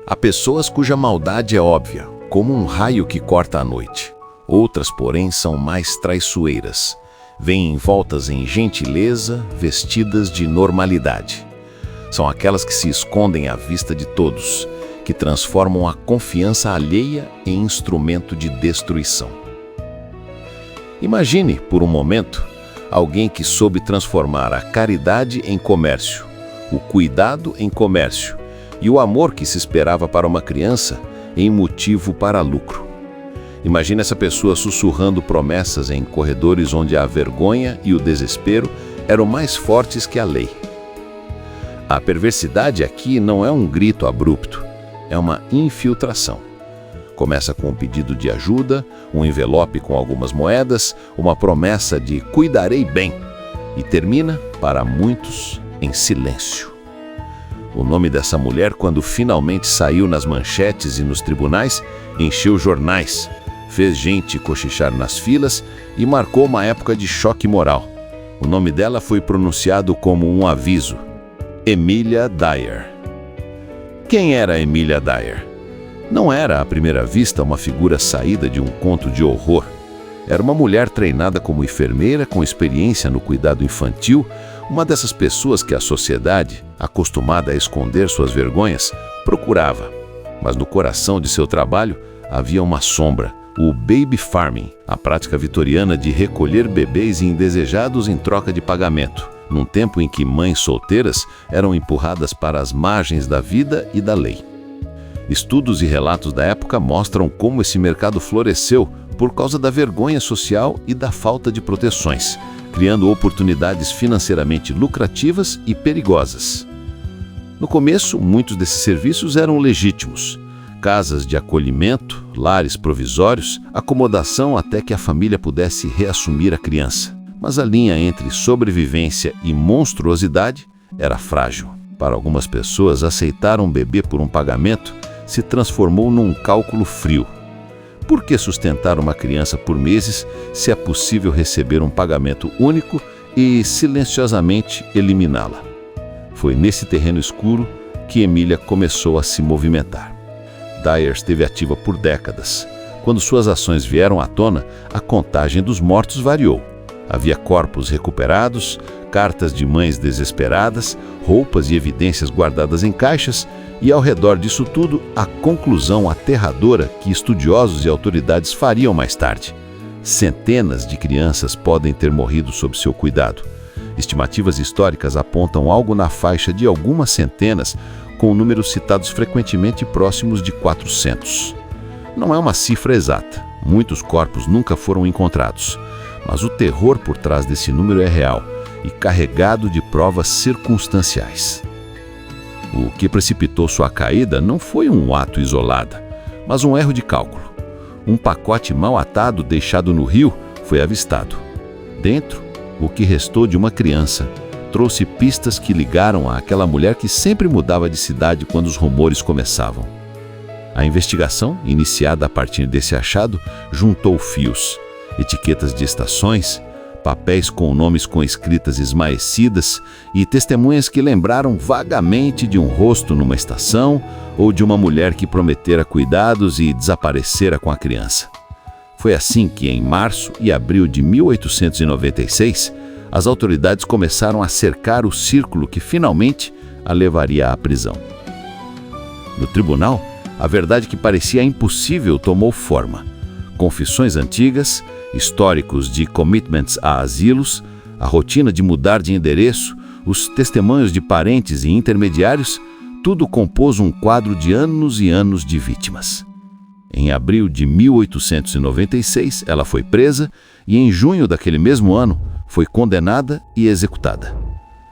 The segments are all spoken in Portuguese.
Há pessoas cuja maldade é óbvia, como um raio que corta a noite. Outras, porém, são mais traiçoeiras. Vêm envoltas em gentileza, vestidas de normalidade. São aquelas que se escondem à vista de todos, que transformam a confiança alheia em instrumento de destruição. Imagine, por um momento, alguém que soube transformar a caridade em comércio, o cuidado em comércio e o amor que se esperava para uma criança em motivo para lucro. Imagine essa pessoa sussurrando promessas em corredores onde a vergonha e o desespero eram mais fortes que a lei. A perversidade aqui não é um grito abrupto, é uma infiltração. Começa com um pedido de ajuda, um envelope com algumas moedas, uma promessa de cuidarei bem, e termina, para muitos, em silêncio. O nome dessa mulher, quando finalmente saiu nas manchetes e nos tribunais, encheu jornais, fez gente cochichar nas filas e marcou uma época de choque moral. O nome dela foi pronunciado como um aviso: Emilia Dyer. Quem era Emilia Dyer? Não era, à primeira vista, uma figura saída de um conto de horror. Era uma mulher treinada como enfermeira com experiência no cuidado infantil, uma dessas pessoas que a sociedade, acostumada a esconder suas vergonhas, procurava. Mas no coração de seu trabalho havia uma sombra, o baby farming, a prática vitoriana de recolher bebês indesejados em troca de pagamento, num tempo em que mães solteiras eram empurradas para as margens da vida e da lei. Estudos e relatos da época mostram como esse mercado floresceu por causa da vergonha social e da falta de proteções, criando oportunidades financeiramente lucrativas e perigosas. No começo, muitos desses serviços eram legítimos: casas de acolhimento, lares provisórios, acomodação até que a família pudesse reassumir a criança. Mas a linha entre sobrevivência e monstruosidade era frágil. Para algumas pessoas, aceitar um bebê por um pagamento se transformou num cálculo frio. Por que sustentar uma criança por meses se é possível receber um pagamento único e silenciosamente eliminá-la? Foi nesse terreno escuro que Emilia começou a se movimentar. Dyer esteve ativa por décadas. Quando suas ações vieram à tona, a contagem dos mortos variou. Havia corpos recuperados, cartas de mães desesperadas, roupas e evidências guardadas em caixas, e ao redor disso tudo, a conclusão aterradora que estudiosos e autoridades fariam mais tarde: centenas de crianças podem ter morrido sob seu cuidado. Estimativas históricas apontam algo na faixa de algumas centenas, com números citados frequentemente próximos de 400. Não é uma cifra exata, muitos corpos nunca foram encontrados, mas o terror por trás desse número é real e carregado de provas circunstanciais. O que precipitou sua caída não foi um ato isolado, mas um erro de cálculo. Um pacote mal atado deixado no rio foi avistado. Dentro, o que restou de uma criança trouxe pistas que ligaram àquela mulher que sempre mudava de cidade quando os rumores começavam. A investigação, iniciada a partir desse achado, juntou fios, etiquetas de estações, papéis com nomes com escritas esmaecidas e testemunhas que lembraram vagamente de um rosto numa estação ou de uma mulher que prometera cuidados e desaparecera com a criança. Foi assim que, em março e abril de 1896, as autoridades começaram a cercar o círculo que finalmente a levaria à prisão. No tribunal, a verdade que parecia impossível tomou forma. Confissões antigas, históricos de commitments a asilos, a rotina de mudar de endereço, os testemunhos de parentes e intermediários, tudo compôs um quadro de anos e anos de vítimas. Em abril de 1896, ela foi presa e, em junho daquele mesmo ano, foi condenada e executada.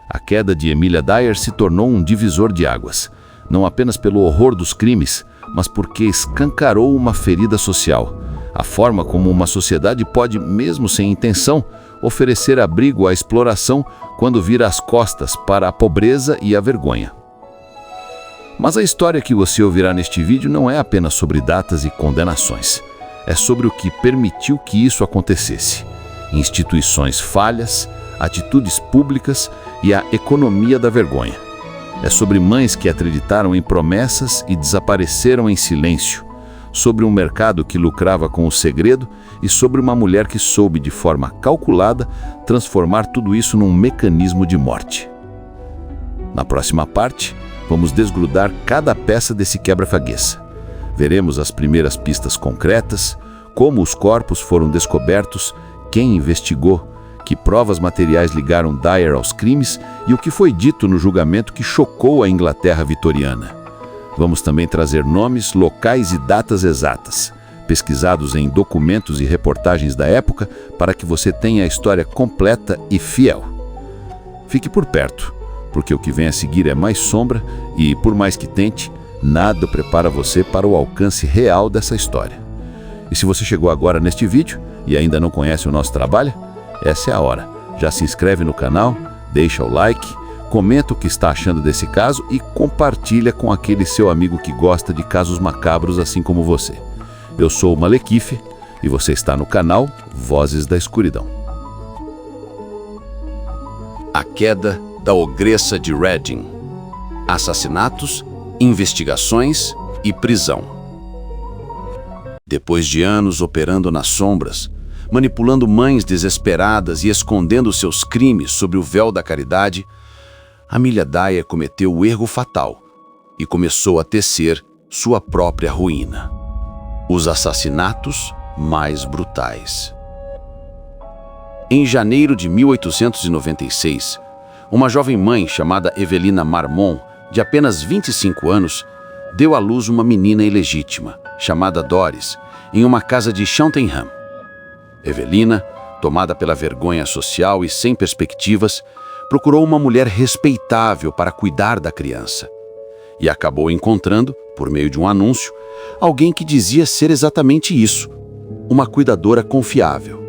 A queda de Emilia Dyer se tornou um divisor de águas, não apenas pelo horror dos crimes, mas porque escancarou uma ferida social, a forma como uma sociedade pode, mesmo sem intenção, oferecer abrigo à exploração quando vira as costas para a pobreza e a vergonha. Mas a história que você ouvirá neste vídeo não é apenas sobre datas e condenações. É sobre o que permitiu que isso acontecesse: instituições falhas, atitudes públicas e a economia da vergonha. É sobre mães que acreditaram em promessas e desapareceram em silêncio, sobre um mercado que lucrava com o segredo e sobre uma mulher que soube, de forma calculada, transformar tudo isso num mecanismo de morte. Na próxima parte, vamos desgrudar cada peça desse quebra-cabeça. Veremos as primeiras pistas concretas, como os corpos foram descobertos, quem investigou, que provas materiais ligaram Dyer aos crimes e o que foi dito no julgamento que chocou a Inglaterra vitoriana. Vamos também trazer nomes, locais e datas exatas, pesquisados em documentos e reportagens da época, para que você tenha a história completa e fiel. Fique por perto, porque o que vem a seguir é mais sombra e, por mais que tente, nada prepara você para o alcance real dessa história. E se você chegou agora neste vídeo e ainda não conhece o nosso trabalho, essa é a hora. Já se inscreve no canal, deixa o like, comenta o que está achando desse caso e compartilha com aquele seu amigo que gosta de casos macabros assim como você. Eu sou o Malekith e você está no canal Vozes da Escuridão. A queda da Ogressa de Reading. Assassinatos, investigações e prisão. Depois de anos operando nas sombras, manipulando mães desesperadas e escondendo seus crimes sob o véu da caridade, Amelia Dyer cometeu o erro fatal e começou a tecer sua própria ruína. Os assassinatos mais brutais. Em janeiro de 1896, uma jovem mãe chamada Evelina Marmon, de apenas 25 anos, deu à luz uma menina ilegítima, chamada Doris, em uma casa de Cheltenham. Evelina, tomada pela vergonha social e sem perspectivas, procurou uma mulher respeitável para cuidar da criança. E acabou encontrando, por meio de um anúncio, alguém que dizia ser exatamente isso, uma cuidadora confiável.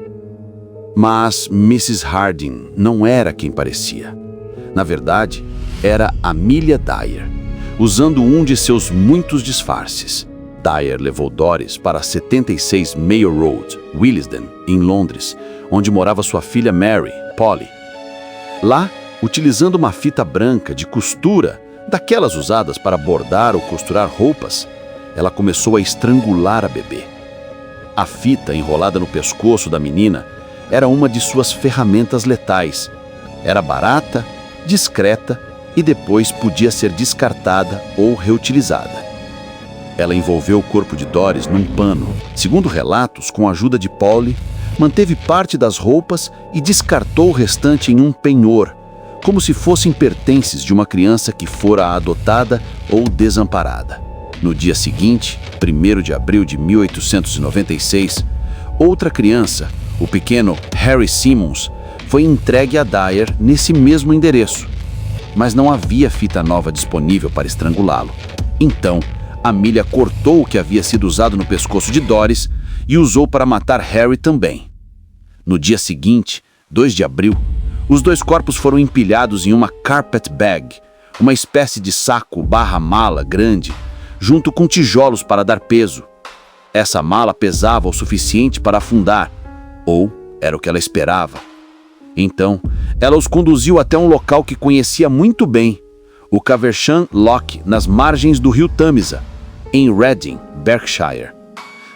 Mas Mrs. Harding não era quem parecia. Na verdade, era Amelia Dyer, usando um de seus muitos disfarces. Dyer levou Doris para 76 Mayo Road, Willesden, em Londres, onde morava sua filha Mary, Polly. Lá, utilizando uma fita branca de costura, daquelas usadas para bordar ou costurar roupas, ela começou a estrangular a bebê. A fita enrolada no pescoço da menina era uma de suas ferramentas letais. Era barata, discreta e depois podia ser descartada ou reutilizada. Ela envolveu o corpo de Doris num pano. Segundo relatos, com a ajuda de Polly, manteve parte das roupas e descartou o restante em um penhor, como se fossem pertences de uma criança que fora adotada ou desamparada. No dia seguinte, 1º de abril de 1896, outra criança, o pequeno Harry Simmons, foi entregue a Dyer nesse mesmo endereço. Mas não havia fita nova disponível para estrangulá-lo. Então, Amelia cortou o que havia sido usado no pescoço de Doris e usou para matar Harry também. No dia seguinte, 2 de abril, os dois corpos foram empilhados em uma carpet bag, uma espécie de saco/mala grande, junto com tijolos para dar peso. Essa mala pesava o suficiente para afundar, ou era o que ela esperava. Então, ela os conduziu até um local que conhecia muito bem, o Caversham Lock, nas margens do rio Tamisa, em Reading, Berkshire.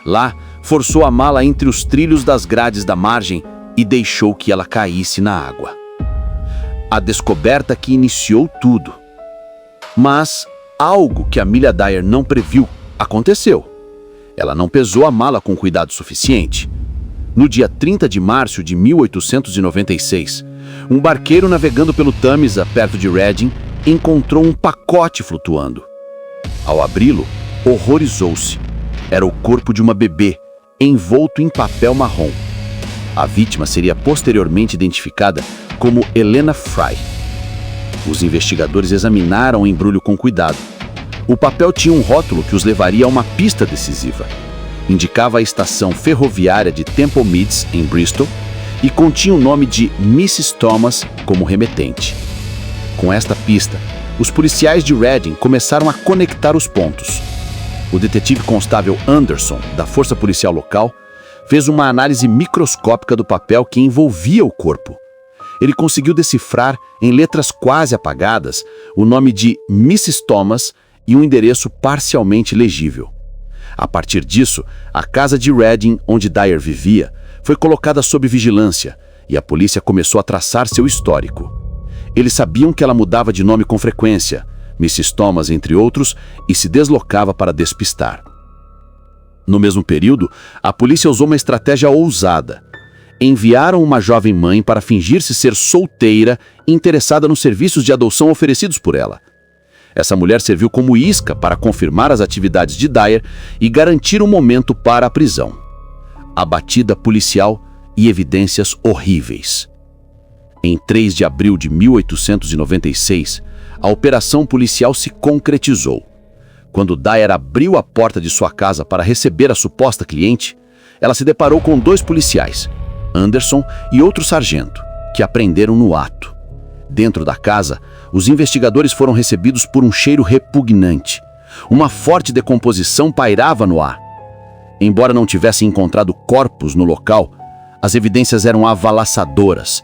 Lá, forçou a mala entre os trilhos das grades da margem e deixou que ela caísse na água. A descoberta que iniciou tudo. Mas algo que Amelia Dyer não previu aconteceu. Ela não pesou a mala com cuidado suficiente. No dia 30 de março de 1896, um barqueiro navegando pelo Tamisa, perto de Reading, encontrou um pacote flutuando. Ao abri-lo, horrorizou-se. Era o corpo de uma bebê, envolto em papel marrom. A vítima seria posteriormente identificada como Helena Fry. Os investigadores examinaram o embrulho com cuidado. O papel tinha um rótulo que os levaria a uma pista decisiva. Indicava a estação ferroviária de Temple Meads, em Bristol, e continha o nome de Mrs. Thomas como remetente. Com esta pista, os policiais de Reading começaram a conectar os pontos. O detetive constável Anderson, da força policial local, fez uma análise microscópica do papel que envolvia o corpo. ele conseguiu decifrar, em letras quase apagadas, o nome de Mrs. Thomas e um endereço parcialmente legível. A partir disso, a casa de Redding, onde Dyer vivia, foi colocada sob vigilância e a polícia começou a traçar seu histórico. Eles sabiam que ela mudava de nome com frequência, Mrs. Thomas entre outros, e se deslocava para despistar. No mesmo período, a polícia usou uma estratégia ousada. Enviaram uma jovem mãe para fingir-se ser solteira e interessada nos serviços de adoção oferecidos por ela. Essa mulher serviu como isca para confirmar as atividades de Dyer e garantir um momento para a prisão. A batida policial e evidências horríveis. Em 3 de abril de 1896, a operação policial se concretizou. Quando Dyer abriu a porta de sua casa para receber a suposta cliente, ela se deparou com 2 policiais, Anderson e outro sargento, que a prenderam no ato. Dentro da casa, os investigadores foram recebidos por um cheiro repugnante. Uma forte decomposição pairava no ar. Embora não tivessem encontrado corpos no local, as evidências eram avalaçadoras.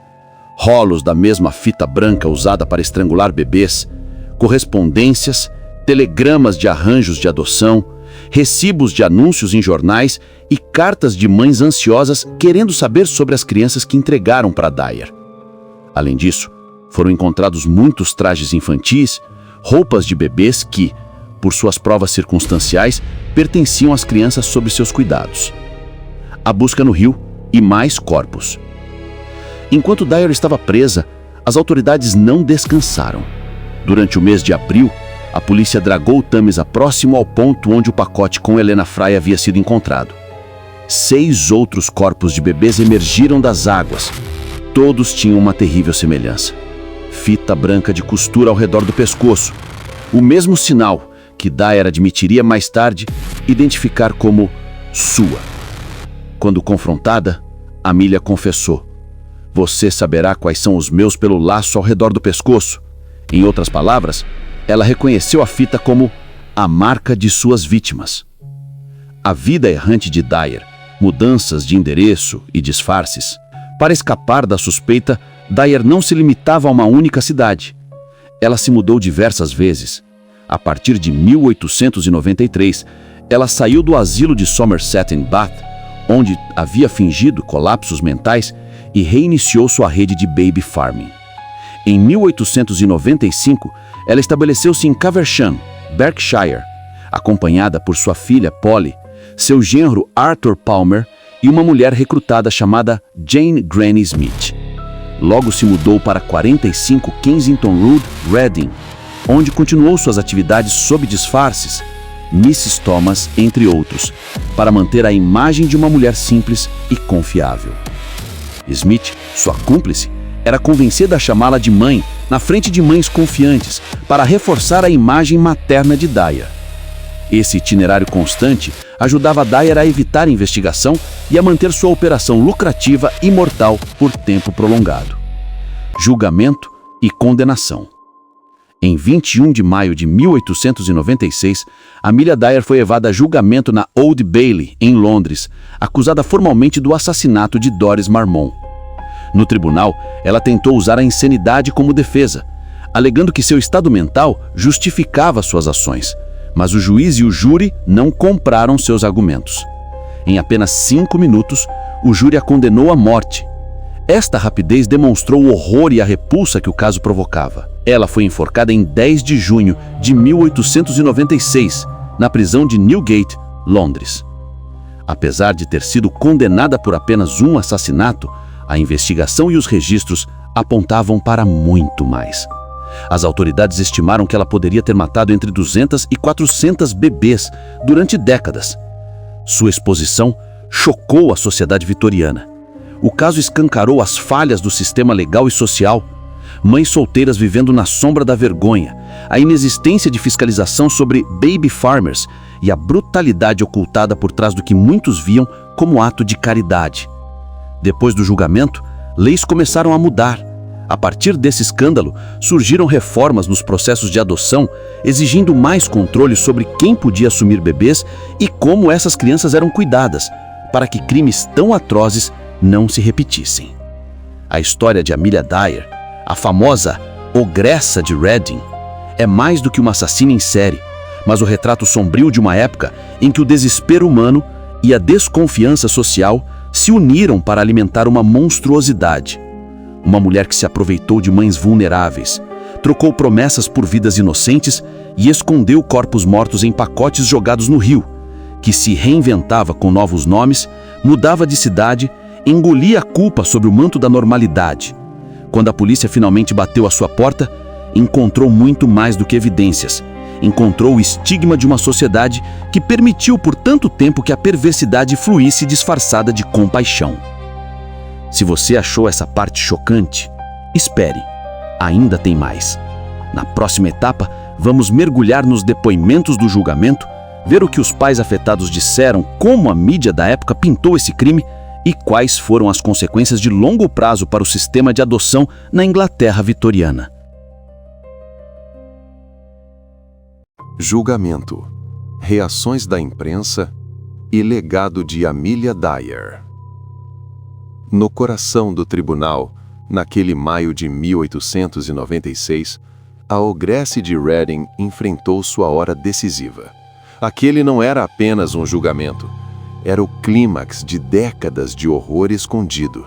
Rolos da mesma fita branca usada para estrangular bebês, correspondências, telegramas de arranjos de adoção, recibos de anúncios em jornais e cartas de mães ansiosas querendo saber sobre as crianças que entregaram para Dyer. Além disso, foram encontrados muitos trajes infantis, roupas de bebês que, por suas provas circunstanciais, pertenciam às crianças sob seus cuidados. A busca no rio e mais corpos. Enquanto Dyer estava presa, as autoridades não descansaram. Durante o mês de abril, a polícia dragou Tamisa próximo ao ponto onde o pacote com Helena Fry havia sido encontrado. 6 outros corpos de bebês emergiram das águas. Todos tinham uma terrível semelhança. Fita branca de costura ao redor do pescoço. O mesmo sinal que Dyer admitiria mais tarde identificar como sua. Quando confrontada, Amelia confessou: "Você saberá quais são os meus pelo laço ao redor do pescoço." Em outras palavras, ela reconheceu a fita como a marca de suas vítimas. A vida errante de Dyer, mudanças de endereço e disfarces. Para escapar da suspeita, Dyer não se limitava a uma única cidade. Ela se mudou diversas vezes. A partir de 1893, ela saiu do asilo de Somerset em Bath, onde havia fingido colapsos mentais, e reiniciou sua rede de baby farming. Em 1895, ela estabeleceu-se em Caversham, Berkshire, acompanhada por sua filha Polly, seu genro Arthur Palmer e uma mulher recrutada chamada Jane Granny Smith. Logo se mudou para 45 Kensington Road, Reading, onde continuou suas atividades sob disfarces, Mrs. Thomas, entre outros, para manter a imagem de uma mulher simples e confiável. Smith, sua cúmplice, era convencida a chamá-la de mãe na frente de mães confiantes para reforçar a imagem materna de Dyer. Esse itinerário constante ajudava Dyer a evitar a investigação e a manter sua operação lucrativa e mortal por tempo prolongado. Julgamento e condenação. Em 21 de maio de 1896, Amelia Dyer foi levada a julgamento na Old Bailey, em Londres, acusada formalmente do assassinato de Doris Marmon. No tribunal, ela tentou usar a insanidade como defesa, alegando que seu estado mental justificava suas ações, mas o juiz e o júri não compraram seus argumentos. Em apenas 5 minutos, o júri a condenou à morte. Esta rapidez demonstrou o horror e a repulsa que o caso provocava. Ela foi enforcada em 10 de junho de 1896, na prisão de Newgate, Londres. Apesar de ter sido condenada por apenas um assassinato, a investigação e os registros apontavam para muito mais. As autoridades estimaram que ela poderia ter matado entre 200 e 400 bebês durante décadas. Sua exposição chocou a sociedade vitoriana. O caso escancarou as falhas do sistema legal e social, mães solteiras vivendo na sombra da vergonha, a inexistência de fiscalização sobre baby farmers e a brutalidade ocultada por trás do que muitos viam como ato de caridade. Depois do julgamento, leis começaram a mudar. A partir desse escândalo, surgiram reformas nos processos de adoção, exigindo mais controle sobre quem podia assumir bebês e como essas crianças eram cuidadas, para que crimes tão atrozes não se repetissem. A história de Amelia Dyer, a famosa Ogressa de Reading, é mais do que uma assassina em série, mas o retrato sombrio de uma época em que o desespero humano e a desconfiança social se uniram para alimentar uma monstruosidade. Uma mulher que se aproveitou de mães vulneráveis, trocou promessas por vidas inocentes e escondeu corpos mortos em pacotes jogados no rio, que se reinventava com novos nomes, mudava de cidade, engolia a culpa sob o manto da normalidade. Quando a polícia finalmente bateu à sua porta, encontrou muito mais do que evidências. Encontrou o estigma de uma sociedade que permitiu por tanto tempo que a perversidade fluísse disfarçada de compaixão. Se você achou essa parte chocante, espere, ainda tem mais. Na próxima etapa, vamos mergulhar nos depoimentos do julgamento, ver o que os pais afetados disseram, como a mídia da época pintou esse crime e quais foram as consequências de longo prazo para o sistema de adoção na Inglaterra vitoriana. Julgamento, reações da imprensa e legado de Amelia Dyer. No coração do tribunal, naquele maio de 1896, a ogresse de Reading enfrentou sua hora decisiva. Aquele não era apenas um julgamento, era o clímax de décadas de horror escondido.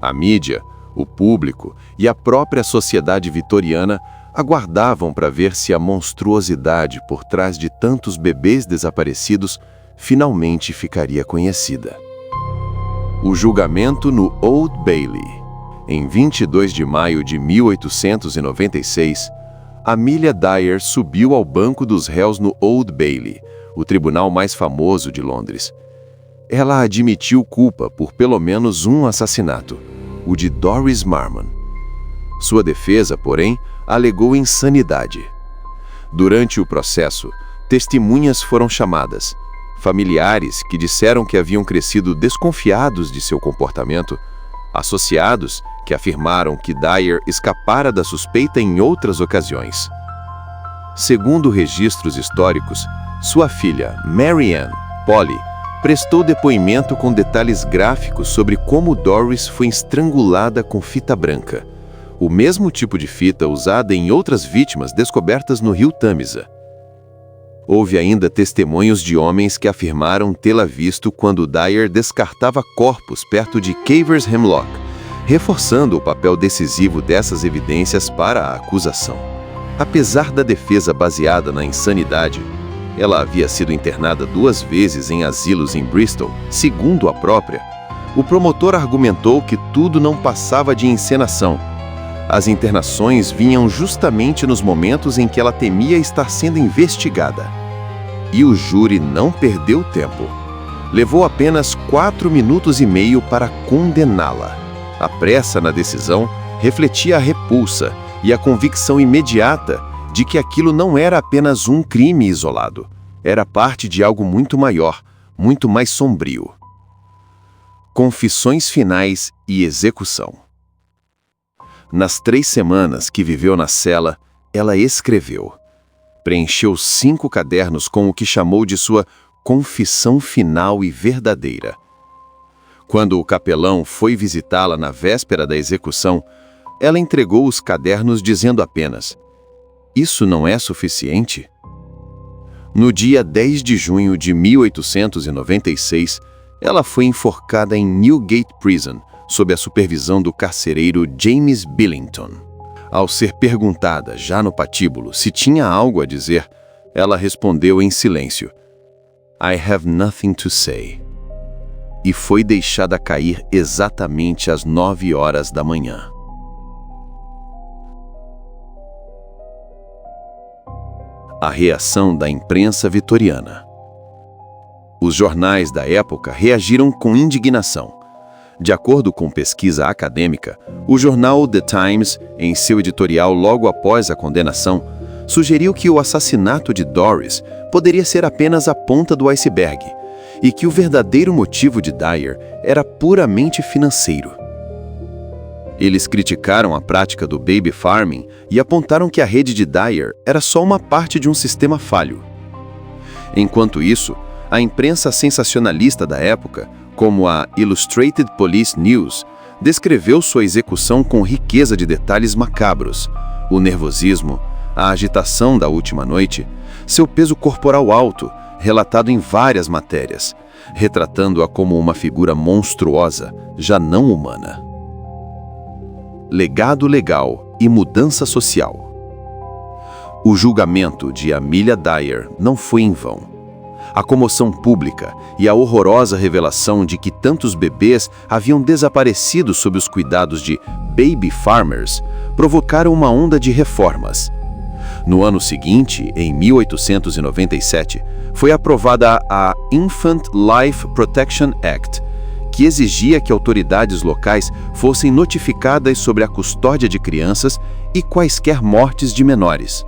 A mídia, o público e a própria sociedade vitoriana aguardavam para ver se a monstruosidade por trás de tantos bebês desaparecidos finalmente ficaria conhecida. O julgamento no Old Bailey. Em 22 de maio de 1896, Amelia Dyer subiu ao banco dos réus no Old Bailey, o tribunal mais famoso de Londres. Ela admitiu culpa por pelo menos um assassinato, o de Doris Marman. Sua defesa, porém, alegou insanidade. Durante o processo, testemunhas foram chamadas. Familiares que disseram que haviam crescido desconfiados de seu comportamento, associados que afirmaram que Dyer escapara da suspeita em outras ocasiões. Segundo registros históricos, sua filha, Mary Ann Polly, prestou depoimento com detalhes gráficos sobre como Doris foi estrangulada com fita branca, o mesmo tipo de fita usada em outras vítimas descobertas no rio Tâmisa. Houve ainda testemunhos de homens que afirmaram tê-la visto quando Dyer descartava corpos perto de Cavers Hemlock, reforçando o papel decisivo dessas evidências para a acusação. Apesar da defesa baseada na insanidade, ela havia sido internada 2 vezes em asilos em Bristol, segundo a própria. O promotor argumentou que tudo não passava de encenação. As internações vinham justamente nos momentos em que ela temia estar sendo investigada. E o júri não perdeu tempo. Levou apenas 4 minutos e meio para condená-la. A pressa na decisão refletia a repulsa e a convicção imediata de que aquilo não era apenas um crime isolado. Era parte de algo muito maior, muito mais sombrio. Confissões finais e execução. Nas 3 semanas que viveu na cela, ela escreveu. Preencheu 5 cadernos com o que chamou de sua confissão final e verdadeira. Quando o capelão foi visitá-la na véspera da execução, ela entregou os cadernos dizendo apenas: "Isso não é suficiente?" No dia 10 de junho de 1896, ela foi enforcada em Newgate Prison, sob a supervisão do carcereiro James Billington. Ao ser perguntada, já no patíbulo, se tinha algo a dizer, ela respondeu em silêncio: "I have nothing to say." E foi deixada cair exatamente às 9 horas da manhã. A reação da imprensa vitoriana. Os jornais da época reagiram com indignação. De acordo com pesquisa acadêmica, o jornal The Times, em seu editorial logo após a condenação, sugeriu que o assassinato de Doris poderia ser apenas a ponta do iceberg e que o verdadeiro motivo de Dyer era puramente financeiro. Eles criticaram a prática do baby farming e apontaram que a rede de Dyer era só uma parte de um sistema falho. Enquanto isso, a imprensa sensacionalista da época, como a Illustrated Police News, descreveu sua execução com riqueza de detalhes macabros, o nervosismo, a agitação da última noite, seu peso corporal alto, relatado em várias matérias, retratando-a como uma figura monstruosa, já não humana. Legado legal e mudança social. O julgamento de Amelia Dyer não foi em vão. A comoção pública e a horrorosa revelação de que tantos bebês haviam desaparecido sob os cuidados de baby farmers provocaram uma onda de reformas. No ano seguinte, em 1897, foi aprovada a Infant Life Protection Act, que exigia que autoridades locais fossem notificadas sobre a custódia de crianças e quaisquer mortes de menores.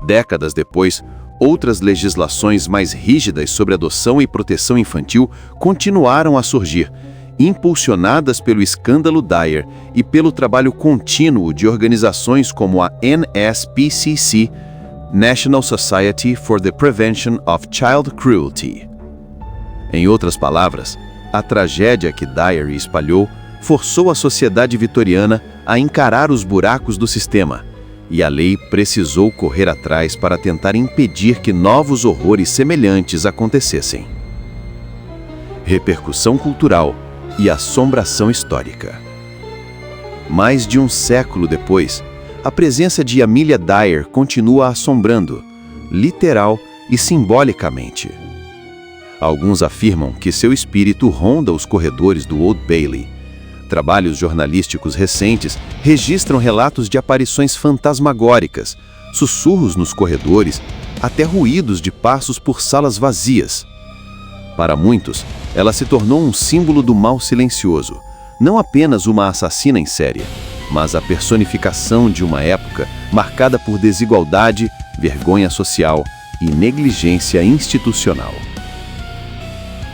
Décadas depois, outras legislações mais rígidas sobre adoção e proteção infantil continuaram a surgir, impulsionadas pelo escândalo Dyer e pelo trabalho contínuo de organizações como a NSPCC, National Society for the Prevention of Child Cruelty. Em outras palavras, a tragédia que Dyer espalhou forçou a sociedade vitoriana a encarar os buracos do sistema, e a lei precisou correr atrás para tentar impedir que novos horrores semelhantes acontecessem. Repercussão cultural e assombração histórica. Mais de um século depois, a presença de Amelia Dyer continua assombrando, literal e simbolicamente. Alguns afirmam que seu espírito ronda os corredores do Old Bailey. Trabalhos jornalísticos recentes registram relatos de aparições fantasmagóricas, sussurros nos corredores, até ruídos de passos por salas vazias. Para muitos, ela se tornou um símbolo do mal silencioso, não apenas uma assassina em série, mas a personificação de uma época marcada por desigualdade, vergonha social e negligência institucional.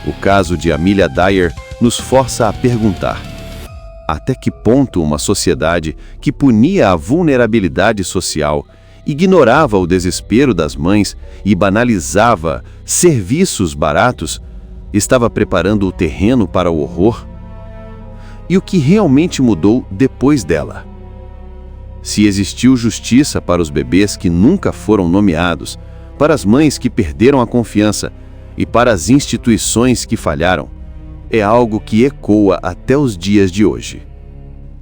O caso de Amelia Dyer nos força a perguntar: até que ponto uma sociedade que punia a vulnerabilidade social, ignorava o desespero das mães e banalizava serviços baratos, estava preparando o terreno para o horror? E o que realmente mudou depois dela? Se existiu justiça para os bebês que nunca foram nomeados, para as mães que perderam a confiança e para as instituições que falharam, é algo que ecoa até os dias de hoje.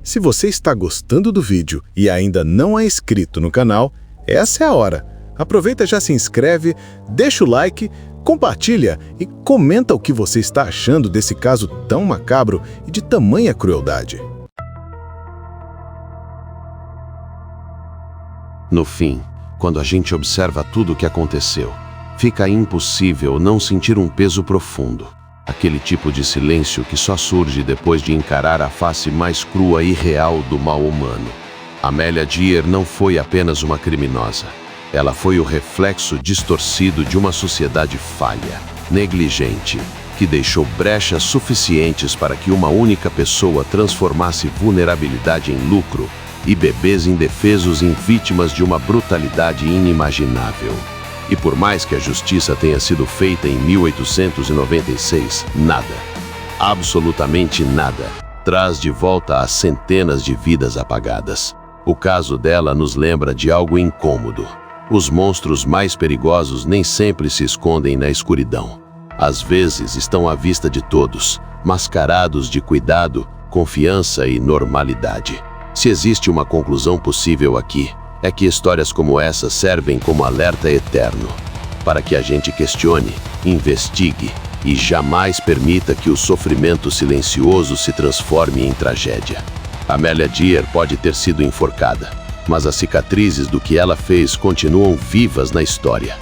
Se você está gostando do vídeo e ainda não é inscrito no canal, essa é a hora. Aproveita, já se inscreve, deixa o like, compartilha e comenta o que você está achando desse caso tão macabro e de tamanha crueldade. No fim, quando a gente observa tudo o que aconteceu, fica impossível não sentir um peso profundo. Aquele tipo de silêncio que só surge depois de encarar a face mais crua e real do mal humano. Amelia Dyer não foi apenas uma criminosa. Ela foi o reflexo distorcido de uma sociedade falha, negligente, que deixou brechas suficientes para que uma única pessoa transformasse vulnerabilidade em lucro e bebês indefesos em vítimas de uma brutalidade inimaginável. E por mais que a justiça tenha sido feita em 1896, nada, absolutamente nada, traz de volta as centenas de vidas apagadas. O caso dela nos lembra de algo incômodo. Os monstros mais perigosos nem sempre se escondem na escuridão. Às vezes estão à vista de todos, mascarados de cuidado, confiança e normalidade. Se existe uma conclusão possível aqui, é que histórias como essa servem como alerta eterno, para que a gente questione, investigue e jamais permita que o sofrimento silencioso se transforme em tragédia. Amelia Dyer pode ter sido enforcada, mas as cicatrizes do que ela fez continuam vivas na história.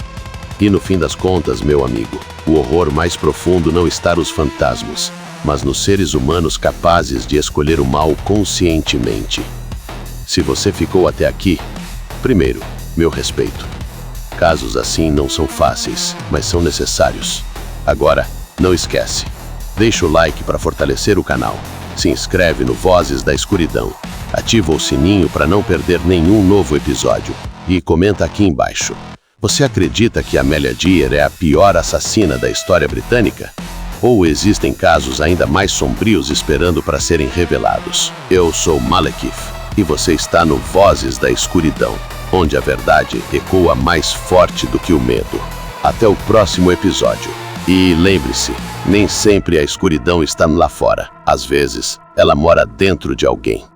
E no fim das contas, meu amigo, o horror mais profundo não está nos fantasmas, mas nos seres humanos capazes de escolher o mal conscientemente. Se você ficou até aqui, primeiro, meu respeito. Casos assim não são fáceis, mas são necessários. Agora, não esquece. Deixa o like para fortalecer o canal. Se inscreve no Vozes da Escuridão. Ativa o sininho para não perder nenhum novo episódio. E comenta aqui embaixo. Você acredita que Amelia Dyer é a pior assassina da história britânica? Ou existem casos ainda mais sombrios esperando para serem revelados? Eu sou Malekith e você está no Vozes da Escuridão, onde a verdade ecoa mais forte do que o medo. Até o próximo episódio. E lembre-se, nem sempre a escuridão está lá fora. Às vezes, ela mora dentro de alguém.